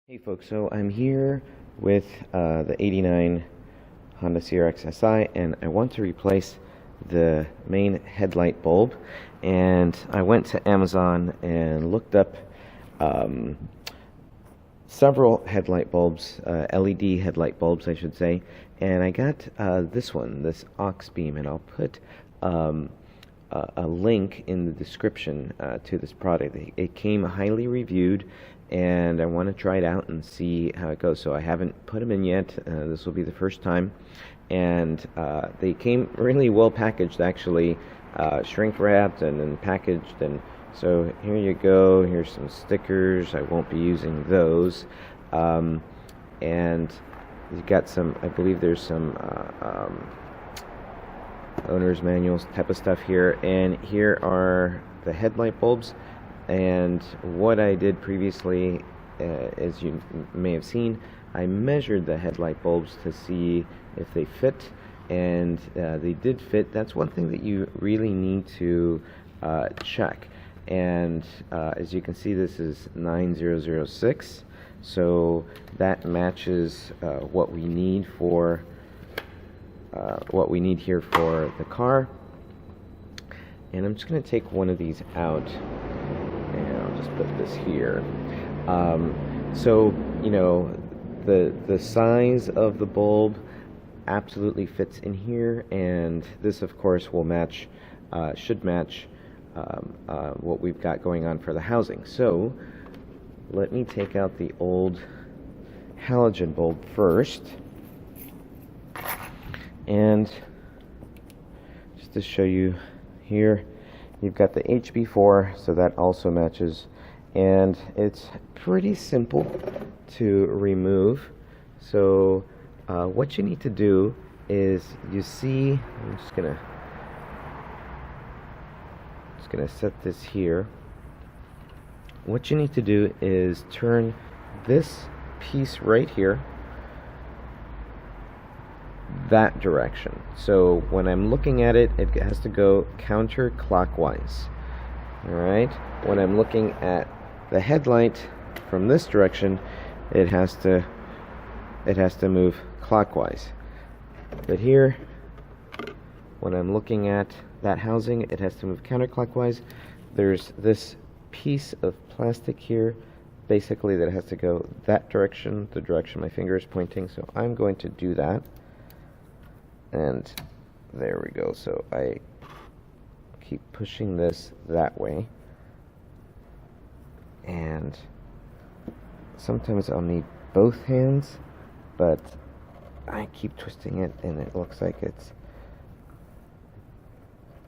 Hey folks, so I'm here with the '89 Honda CRX SI, and I want to replace the main headlight bulb. And I went to Amazon and looked up several headlight bulbs, LED headlight bulbs I should say, and I got this one, this aux beam, and I'll put a link in the description to this product. It came highly reviewed, and I want to try it out and see how it goes. So I haven't put them in yet. This will be the first time, and they came really well packaged, actually, shrink wrapped and then packaged. And so here you go. Here's some stickers. I won't be using those, and you've got some. I believe there's some owner's manuals type of stuff here, and here are the headlight bulbs. And what I did previously, as you may have seen, I measured the headlight bulbs to see if they fit, and they did fit. That's one thing that you really need to check. And as you can see, this is 9006, so that matches what we need for here for the car. And I'm just going to take one of these out, and I'll just put this here. So you know, the size of the bulb absolutely fits in here, and this of course will match, should match what we've got going on for the housing. So let me take out the old halogen bulb first, and just to show you here, you've got the HB4, so that also matches, and it's pretty simple to remove. So what you need to do is, you see, I'm just gonna set this here. What you need to do is turn this piece right here that direction. So when I'm looking at it, it has to go counterclockwise. Alright? When I'm looking at the headlight from this direction, it has to move clockwise. But here, when I'm looking at that housing, it has to move counterclockwise. There's this piece of plastic here, basically, that has to go that direction, the direction my finger is pointing. So I'm going to do that. And there we go. So I keep pushing this that way, and sometimes I'll need both hands, but I keep twisting it, and it looks like it's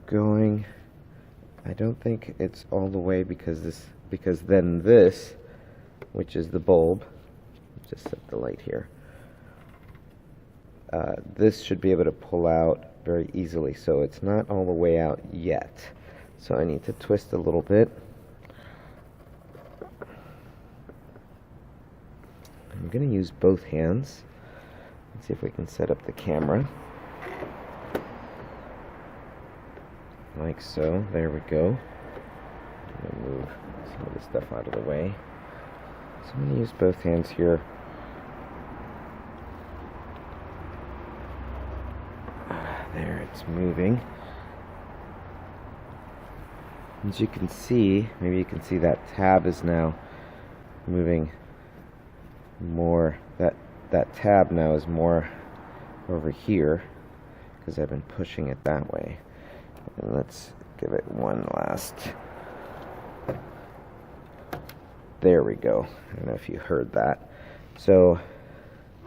going. I don't think it's all the way, because then this, which is the bulb, just set the light here, this should be able to pull out very easily. So it's not all the way out yet, so I need to twist a little bit. I'm going to use both hands. Let's see if we can set up the camera like so. There we go. I'm going to move some of the stuff out of the way. So I'm going to use both hands here. There, it's moving. As you can see, maybe you can see that tab is now moving more. That tab now is more over here, because I've been pushing it that way. And let's give it one last. There we go. I don't know if you heard that. So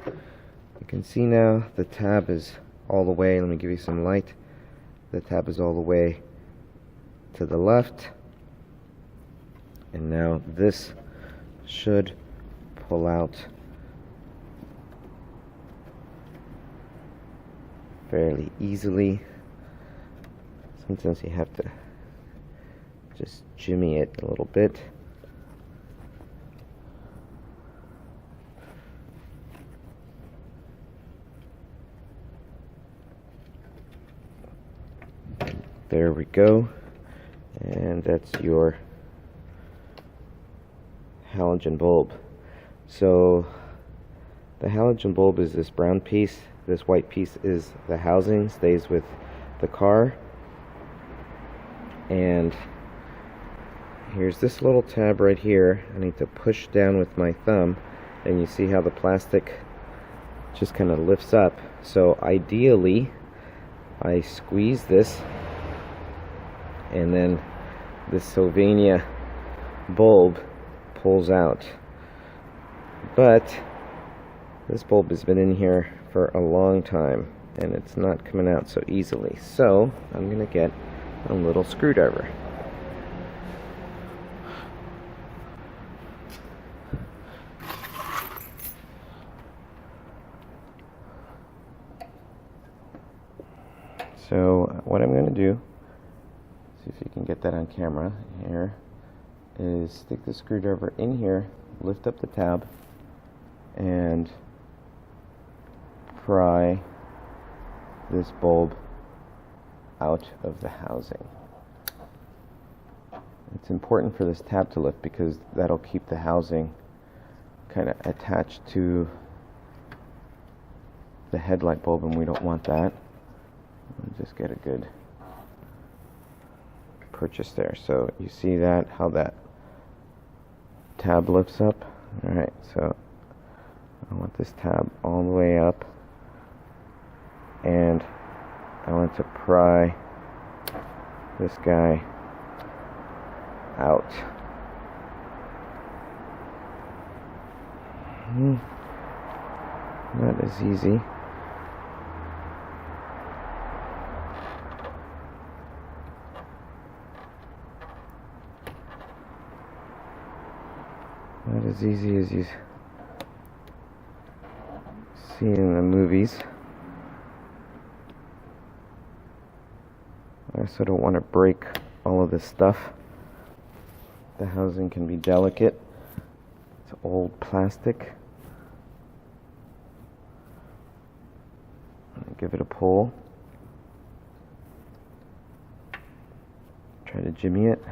you can see now the tab is all the way. Let me give you some light. The tab is all the way to the left, and now this should pull out fairly easily. Sometimes you have to just jimmy it a little bit. There we go, and that's your halogen bulb. So the halogen bulb is this brown piece. This white piece is the housing, stays with the car. And here's this little tab right here. I need to push down with my thumb, and you see how the plastic just kind of lifts up. So ideally I squeeze this, and then this Sylvania bulb pulls out. But this bulb has been in here for a long time and it's not coming out so easily. So I'm going to get a little screwdriver. So what I'm going to do, see if you can get that on camera here, is stick the screwdriver in here, lift up the tab, and pry this bulb out of the housing. It's important for this tab to lift because that'll keep the housing kind of attached to the headlight bulb, and we don't want that. Just get a good purchase there. So you see that, how that tab lifts up? Alright, so I want this tab all the way up, and I want to pry this guy out. Not as easy. Not as easy as you see in the movies. I also don't want to break all of this stuff. The housing can be delicate. It's old plastic. Give it a pull. Try to jimmy it.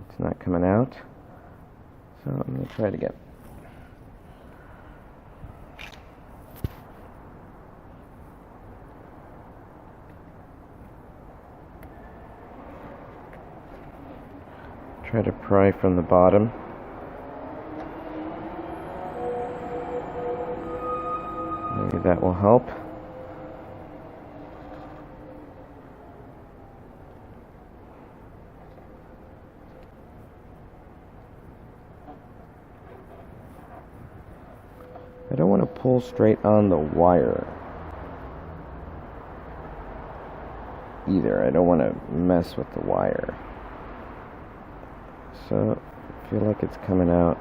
It's not coming out, so I'm going to try it again. Try to pry from the bottom. Maybe that will help. I don't want to pull straight on the wire either. I don't want to mess with the wire. So I feel like it's coming out.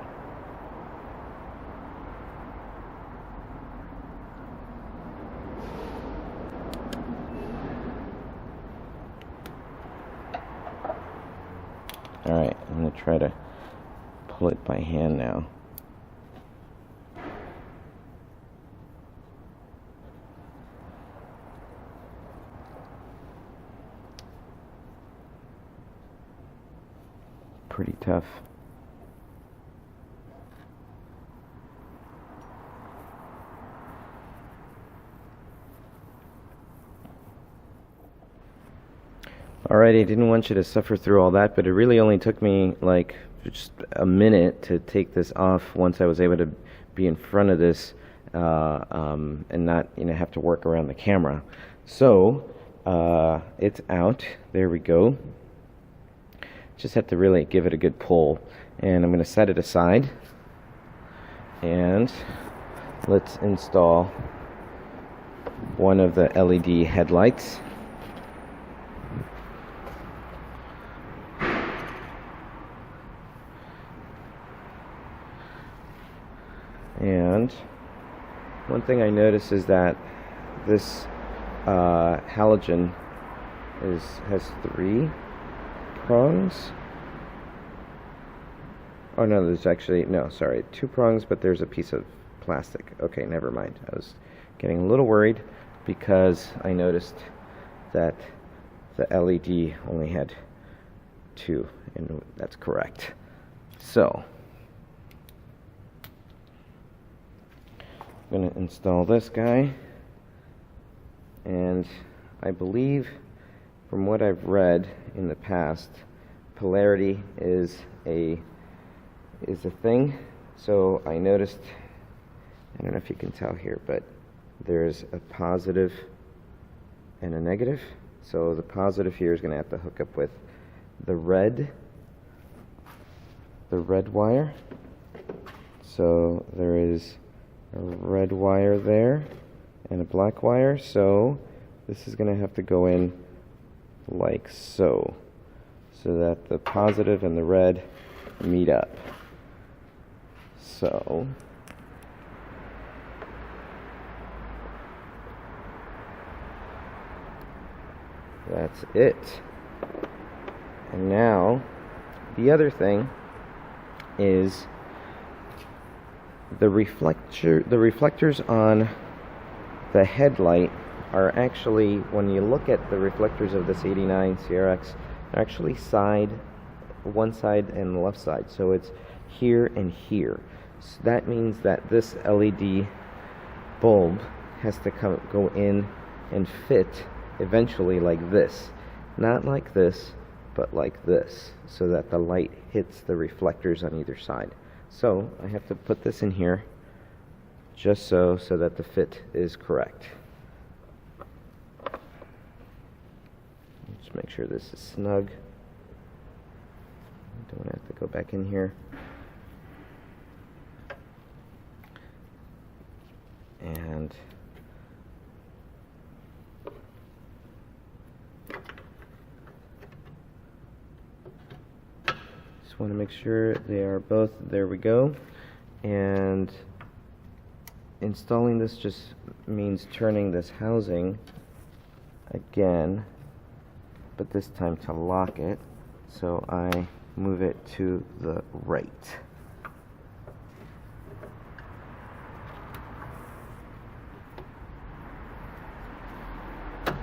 Alright, I'm going to try to pull it by hand now. Pretty tough. Alright, I didn't want you to suffer through all that, but it really only took me like just a minute to take this off once I was able to be in front of this and not have to work around the camera. So it's out. There we go. Just have to really give it a good pull, and I'm going to set it aside, and let's install one of the LED headlights. And one thing I notice is that this halogen has 3 prongs. Oh no, there's actually, no, sorry, 2 prongs, but there's a piece of plastic. Okay, never mind. I was getting a little worried because I noticed that the LED only had 2, and that's correct. So I'm going to install this guy, and I believe from what I've read in the past, polarity is a thing. So I noticed, I don't know if you can tell here, but there's a positive and a negative. So the positive here is going to have to hook up with the red wire. So there is a red wire there and a black wire. So this is going to have to go in like so that the positive and the red meet up. So that's it. And now the other thing is the reflectors on the headlight are actually, when you look at the reflectors of this 89 CRX, they're actually one side and the left side. So it's here and here. So that means that this LED bulb has to go in and fit eventually like this. Not like this, but like this, so that the light hits the reflectors on either side. So I have to put this in here just so that the fit is correct. Just make sure this is snug. Don't have to go back in here. And just want to make sure they are both, there we go. And installing this just means turning this housing again, but this time to lock it. So I move it to the right. Make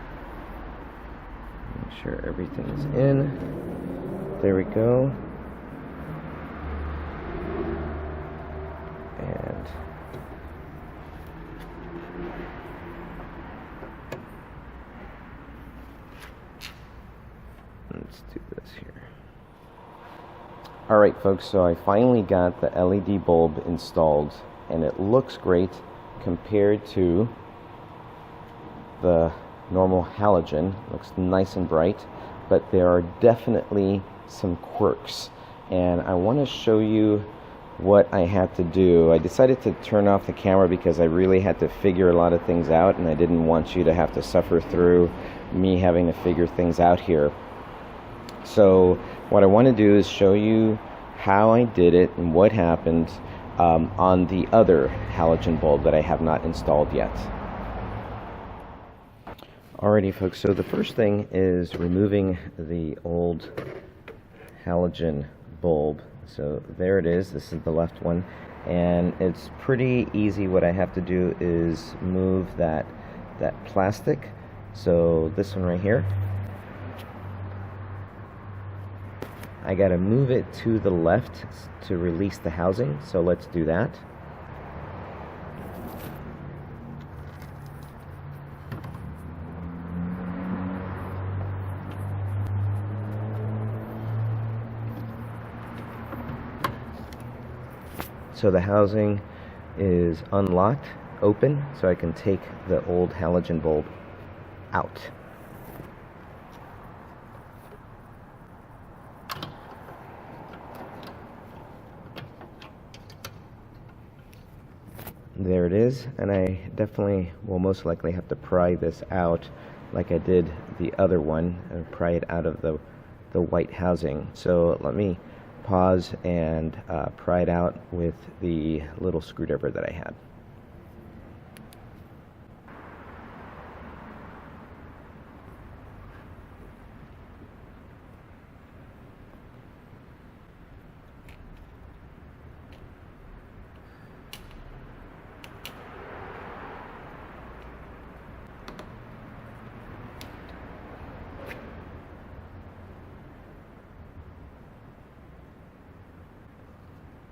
sure everything's in. There we go. And let's do this here. Alright folks, so I finally got the LED bulb installed, and it looks great compared to the normal halogen. It looks nice and bright, but there are definitely some quirks, and I want to show you what I had to do. I decided to turn off the camera because I really had to figure a lot of things out, and I didn't want you to have to suffer through me having to figure things out here. So what I want to do is show you how I did it and what happened on the other halogen bulb that I have not installed yet. Alrighty folks, so the first thing is removing the old halogen bulb. So there it is, this is the left one, and it's pretty easy. What I have to do is move that plastic. So this one right here, I gotta move it to the left to release the housing, so let's do that. So the housing is unlocked, open, so I can take the old halogen bulb out. There it is, and I definitely will most likely have to pry this out like I did the other one, and pry it out of the white housing. So let me pause and pry it out with the little screwdriver that I had.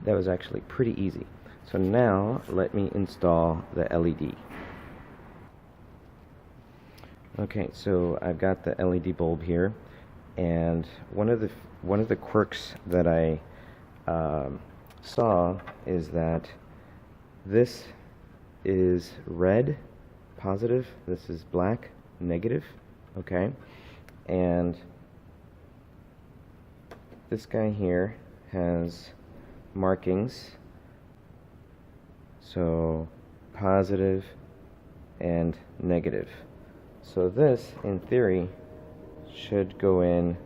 That was actually pretty easy. So now let me install the LED. Okay, so I've got the LED bulb here, and one of the quirks that I saw is that this is red, positive, this is black, negative, okay? And this guy here has markings, so positive and negative. So this, in theory, should go in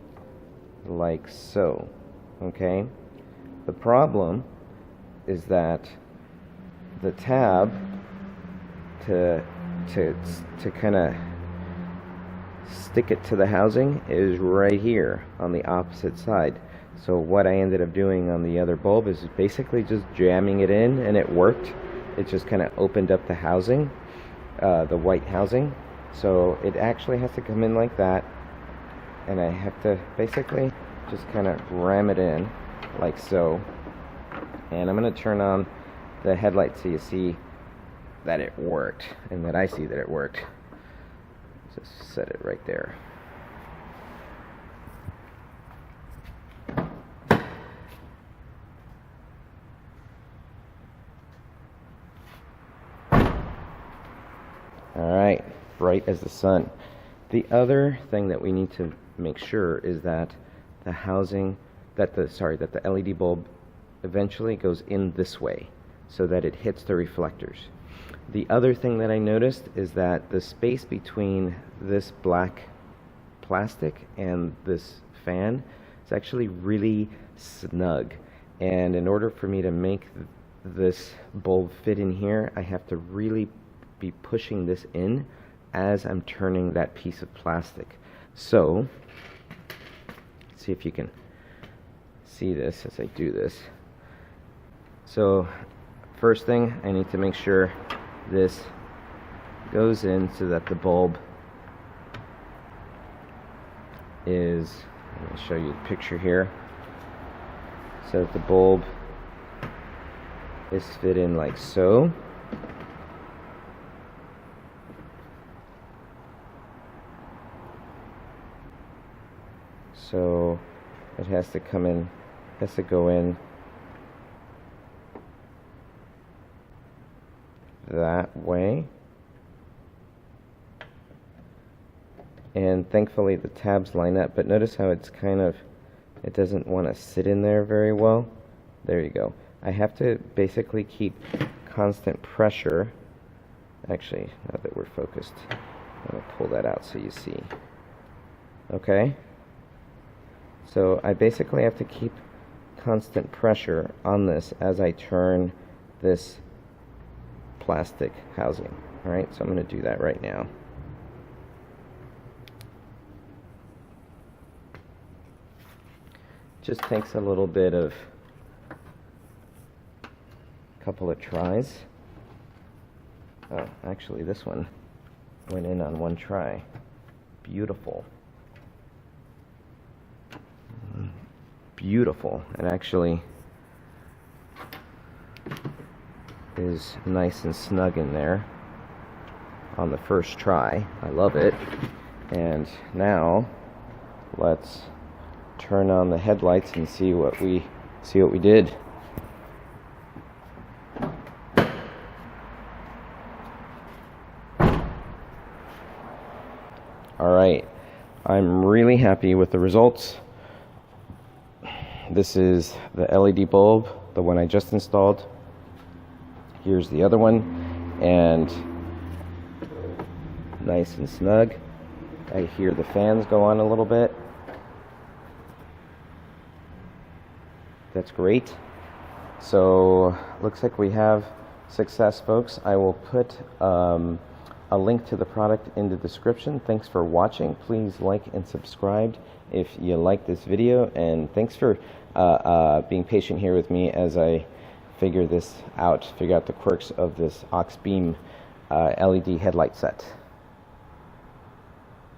like so, okay? The problem is that the tab to kind of stick it to the housing is right here on the opposite side. So what I ended up doing on the other bulb is basically just jamming it in, and it worked. It just kind of opened up the housing, the white housing. So it actually has to come in like that, and I have to basically just kind of ram it in like so. And I'm going to turn on the headlight so you see that it worked, and that I see that it worked. Just set it right there. Alright, bright as the sun. The other thing that we need to make sure is that the housing, that the LED bulb eventually goes in this way so that it hits the reflectors. The other thing that I noticed is that the space between this black plastic and this fan is actually really snug, and in order for me to make this bulb fit in here, I have to really be pushing this in as I'm turning that piece of plastic. So see if you can see this as I do this. So first thing, I need to make sure this goes in so that the bulb is, let me show you the picture here, so that the bulb is fit in like so. So it has to come in, has to go in that way. And thankfully the tabs line up, but notice how it's kind of, it doesn't want to sit in there very well. There you go. I have to basically keep constant pressure. Actually, now that we're focused, I'm going to pull that out so you see. Okay? So I basically have to keep constant pressure on this as I turn this plastic housing. Alright, so I'm going to do that right now. Just takes a little bit of a couple of tries. Oh, actually this one went in on one try. Beautiful. Beautiful. It actually is nice and snug in there on the first try. I love it. And now let's turn on the headlights and see what we did. Alright, I'm really happy with the results. This is the LED bulb, the one I just installed. Here's the other one, and nice and snug. I hear the fans go on a little bit. That's great. So looks like we have success, folks. I will put a link to the product in the description. Thanks for watching. Please like and subscribe if you like this video, and thanks for being patient here with me as I figure out the quirks of this aux beam LED headlight set.